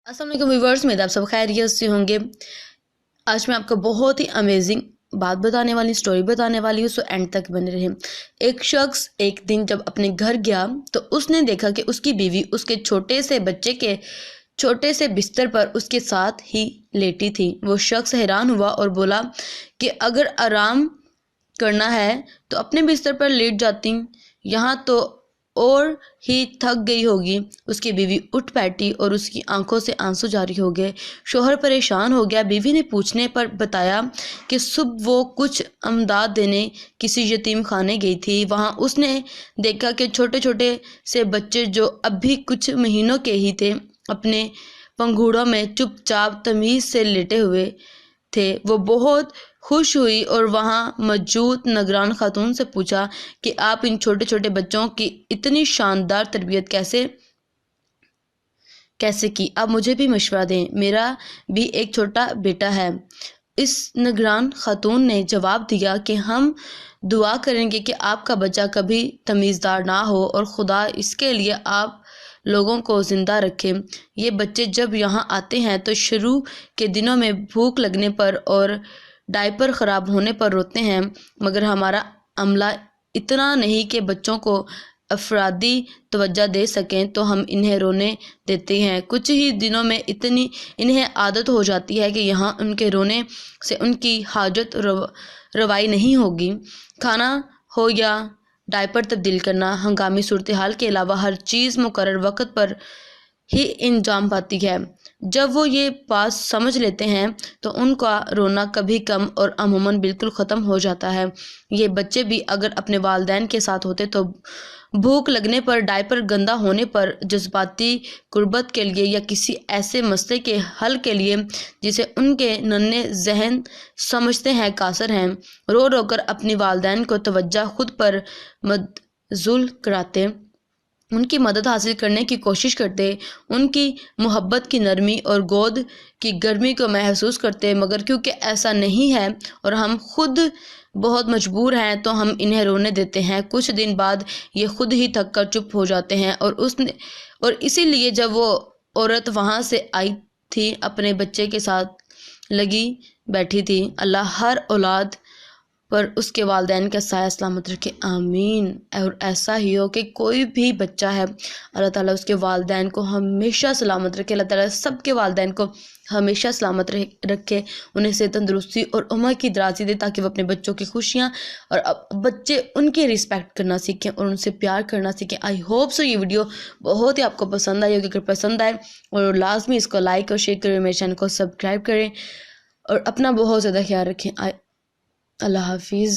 अस्सलाम वालेकुम व्यूअर्स, में आप सब खैरियत से होंगे। आज मैं आपको बहुत ही अमेजिंग बात बताने वाली, स्टोरी बताने वाली हूँ, सो एंड तक बने रहे। एक शख्स एक दिन जब अपने घर गया तो उसने देखा कि उसकी बीवी उसके छोटे से बच्चे के छोटे से बिस्तर पर उसके साथ ही लेटी थी। वो शख्स हैरान हुआ और बोला कि अगर आराम करना है तो अपने बिस्तर पर लेट जाती, यहाँ तो और ही थक गई होगी। उसकी बीवी उठ बैठी और उसकी आंखों से आंसू जारी हो गए। शोहर परेशान हो गया। बीवी ने पूछने पर बताया कि सुबह वो कुछ अमदाद देने किसी यतीम खाने गई थी। वहाँ उसने देखा कि छोटे छोटे से बच्चे जो अभी कुछ महीनों के ही थे अपने पंघूड़ों में चुपचाप तमीज़ से लेटे हुए थे। वो बहुत खुश हुई और वहाँ मौजूद निगरान खातून से पूछा कि आप इन छोटे छोटे बच्चों की इतनी शानदार तरबियत कैसे की? आप मुझे भी मशवरा दें, मेरा भी एक छोटा बेटा है। इस निगरान खातून ने जवाब दिया कि हम दुआ करेंगे कि आपका बच्चा कभी तमीज़दार ना हो और खुदा इसके लिए आप लोगों को ज़िंदा रखे। ये बच्चे जब यहाँ आते हैं तो शुरू के दिनों में भूख लगने पर और डायपर ख़राब होने पर रोते हैं, मगर हमारा अमला इतना नहीं कि बच्चों को अफरादी तवज्जो दे सकें, तो हम इन्हें रोने देते हैं। कुछ ही दिनों में इतनी इन्हें आदत हो जाती है कि यहाँ उनके रोने से उनकी हाजत रवाई नहीं होगी। खाना हो या डायपर तब्दील करना, हंगामी सूरत हाल के अलावा हर चीज़ मुकर्रर वक्त पर ही इंजाम पाती है। जब वो ये बात समझ लेते हैं तो उनका रोना कभी कम और अमूमन बिल्कुल ख़त्म हो जाता है। ये बच्चे भी अगर अपने वालिदैन के साथ होते तो भूख लगने पर, डायपर गंदा होने पर, जज्बाती कुर्बत के लिए या किसी ऐसे मसले के हल के लिए जिसे उनके नन्हे जहन समझते हैं कासर हैं, रो रो कर अपनी वालिदैन को तवज्जो खुद पर मबज़ूल कराते, उनकी मदद हासिल करने की कोशिश करते, उनकी मोहब्बत की नरमी और गोद की गर्मी को महसूस करते। मगर क्योंकि ऐसा नहीं है और हम खुद बहुत मजबूर हैं तो हम इन्हें रोने देते हैं। कुछ दिन बाद ये खुद ही थक कर चुप हो जाते हैं और इसीलिए जब वो औरत वहाँ से आई थी अपने बच्चे के साथ लगी बैठी थी। अल्लाह हर औलाद पर उसके वालिदैन का साया सलामत रखे, आमीन। और ऐसा ही हो कि कोई भी बच्चा है, अल्लाह ताला उसके वालिदैन को हमेशा सलामत रखे। अल्लाह ताला सबके वालिदैन को हमेशा सलामत रखे, उन्हें सेहत तंदुरुस्ती और उम्र की दराज़ी दे, ताकि वो अपने बच्चों की खुशियाँ और बच्चे उनकी रिस्पेक्ट करना सीखें और उनसे प्यार करना सीखें। आई होप सो ये वीडियो बहुत ही आपको पसंद आई होगी। अगर पसंद आए और लाजमी इसको लाइक और शेयर करें, मेरे चैनल को सब्सक्राइब करें और अपना बहुत ज़्यादा ख्याल रखें। अल्लाह हाफिज़।